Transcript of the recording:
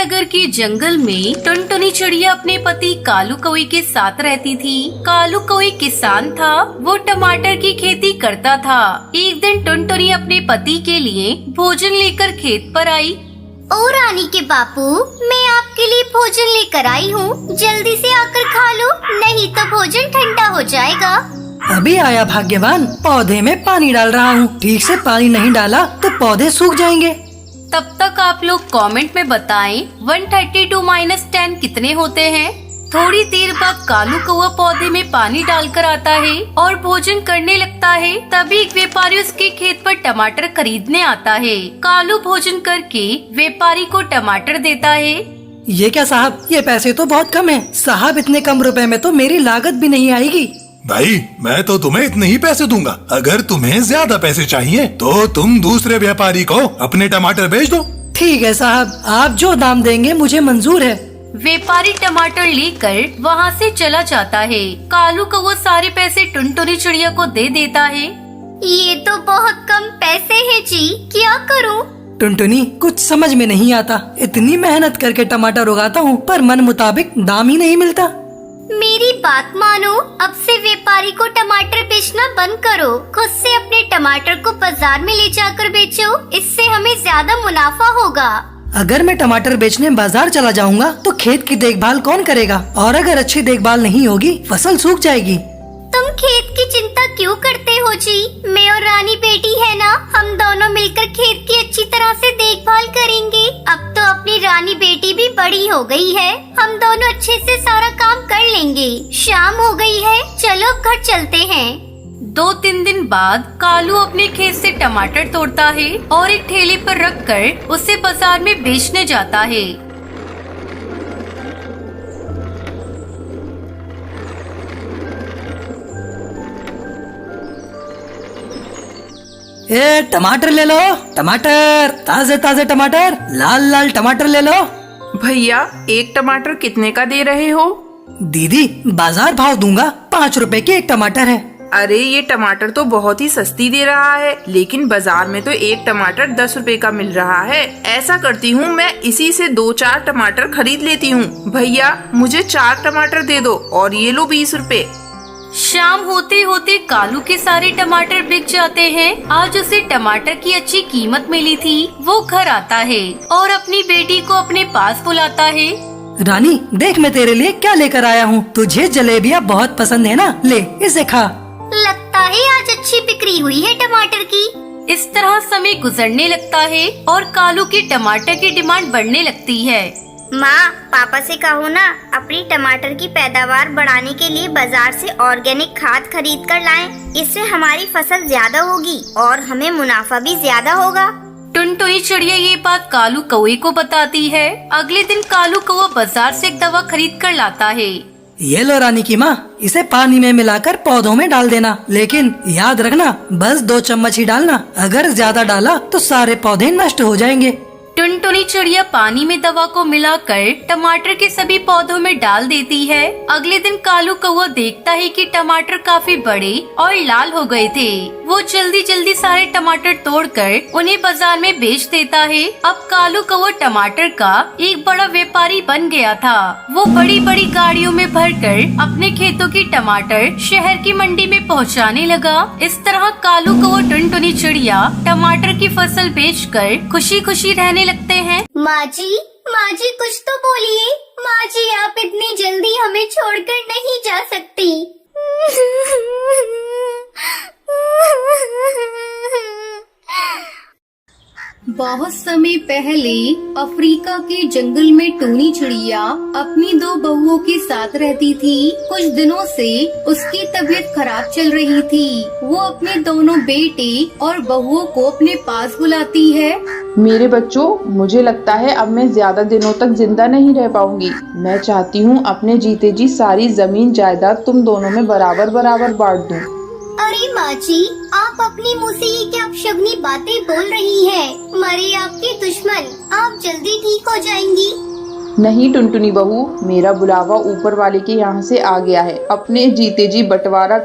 नगर के जंगल में टुनटुनी चिड़िया अपने पति कालू कौवे के साथ रहती थी। कालू कौवे किसान था, वो टमाटर की खेती करता था। एक दिन टुनटुनी अपने पति के लिए भोजन लेकर खेत पर आई। ओ रानी के बापू, मैं आपके लिए भोजन लेकर आई हूँ, जल्दी से आकर खा लो, नहीं तो भोजन ठंडा हो जाएगा। अभी आया भाग्यवान, पौधे में पानी डाल रहा हूँ। ठीक से पानी नहीं डाला तो पौधे सूख जाएंगे। तब तक आप लोग कमेंट में बताएं 132 - 10 कितने होते हैं। थोड़ी देर बाद कालू कौवा पौधे में पानी डालकर आता है और भोजन करने लगता है। तभी एक व्यापारी उसके खेत पर टमाटर खरीदने आता है। कालू भोजन करके व्यापारी को टमाटर देता है। ये क्या साहब, ये पैसे तो बहुत कम है। साहब, इतने कम रुपए में तो मेरी लागत भी नहीं आएगी। भाई, मैं तो तुम्हें इतने ही पैसे दूंगा। अगर तुम्हें ज्यादा पैसे चाहिए तो तुम दूसरे व्यापारी को अपने टमाटर बेच दो। ठीक है साहब, आप जो दाम देंगे मुझे मंजूर है। व्यापारी टमाटर लेकर वहाँ से चला जाता है। कालू को वो सारे पैसे टुनटुनी चिड़िया को दे देता है। ये तो बहुत कम पैसे हैं जी, क्या करूँ? टुनटुनी, कुछ समझ में नहीं आता। इतनी मेहनत करके टमाटर उगाता हूँ पर मन मुताबिक दाम ही नहीं मिलता। मेरी बात मानो, अब से व्यापारी को टमाटर बेचना बंद करो। खुद से अपने टमाटर को बाजार में ले जाकर बेचो, इससे हमें ज्यादा मुनाफा होगा। अगर मैं टमाटर बेचने बाजार चला जाऊंगा तो खेत की देखभाल कौन करेगा? और अगर अच्छी देखभाल नहीं होगी फसल सूख जाएगी। तुम खेत की चिंता क्यों करते हो जी? मैं और रानी बेटी है ना, हम दोनों मिलकर खेत की अच्छी तरह से देखभाल करेंगे। अब तो अपनी रानी बेटी भी बड़ी हो गई है, हम दोनों अच्छे से सारा काम कर लेंगे। शाम हो गई है, चलो घर चलते हैं। 2-3 दिन बाद कालू अपने खेत से टमाटर तोड़ता है और एक ठेले पर रखकर उसे बाजार में बेचने जाता है। ए, टमाटर ले लो, टमाटर, ताजे ताजे टमाटर, लाल लाल टमाटर ले लो। भैया, एक टमाटर कितने का दे रहे हो? दीदी, बाजार भाव दूंगा, 5 रुपए की एक टमाटर है। अरे, ये टमाटर तो बहुत ही सस्ती दे रहा है, लेकिन बाजार में तो एक टमाटर 10 रुपए का मिल रहा है। ऐसा करती हूँ, मैं इसी से 2-4 टमाटर खरीद लेती हूँ। भैया, मुझे 4 टमाटर दे दो और ये लो 20 रुपए। शाम होते होते कालू के सारे टमाटर बिक जाते हैं। आज उसे टमाटर की अच्छी कीमत मिली थी। वो घर आता है और अपनी बेटी को अपने पास बुलाता है। रानी, देख मैं तेरे लिए क्या लेकर आया हूँ। तुझे जलेबियाँ बहुत पसंद है ना, ले इसे खा। लगता है आज अच्छी बिक्री हुई है टमाटर की। इस तरह समय गुजरने लगता है और कालू की टमाटर की डिमांड बढ़ने लगती है। माँ, पापा से कहो ना, अपनी टमाटर की पैदावार बढ़ाने के लिए बाजार से ऑर्गेनिक खाद खरीद कर लाएं। इससे हमारी फसल ज्यादा होगी और हमें मुनाफा भी ज्यादा होगा। टुनटुनी चिड़िया ये बात कालू कौवे को बताती है। अगले दिन कालू कौवा बाजार से एक दवा खरीद कर लाता है। ये लो रानी की माँ, इसे पानी में मिलाकर पौधों में डाल देना, लेकिन याद रखना बस 2 चम्मच ही डालना। अगर ज्यादा डाला तो सारे पौधे नष्ट हो जाएंगे। टुनटुनी चिड़िया पानी में दवा को मिलाकर टमाटर के सभी पौधों में डाल देती है। अगले दिन कालू कौवा देखता है कि टमाटर काफी बड़े और लाल हो गए थे। वो जल्दी जल्दी सारे टमाटर तोड़कर उन्हें बाजार में बेच देता है। अब कालू कौवा टमाटर का एक बड़ा व्यापारी बन गया था। वो बड़ी बड़ी गाड़ियों में भरकर अपने खेतों की टमाटर शहर की मंडी में पहुंचाने लगा। इस तरह कालू कौवा टुनटुनी चिड़िया टमाटर की फसल बेचकर खुशी खुशी रहने लगते हैं। माँ जी, कुछ तो बोलिए। माँ जी, आप इतनी जल्दी हमें छोड़कर नहीं जा सकती। बहुत समय पहले अफ्रीका के जंगल में टूनी चिड़िया अपनी 2 बहुओं के साथ रहती थी। कुछ दिनों से उसकी तबीयत खराब चल रही थी। वो अपने दोनों बेटे और बहुओं को अपने पास बुलाती है। मेरे बच्चों, मुझे लगता है अब मैं ज्यादा दिनों तक जिंदा नहीं रह पाऊंगी। मैं चाहती हूँ अपने जीते जी सारी जमीन जायदाद तुम दोनों में बराबर बराबर बांट दूँ। अरे माँ जी, आप अपने मुँह से ये क्या अपशगुनी बातें बोल रही हैं? मरे आपके दुश्मन, आप जल्दी ठीक हो जाएंगी। नहीं टुनटुनी बहू, मेरा बुलावा ऊपर वाले के यहाँ से आ गया है। अपने जीते जी बंटवारा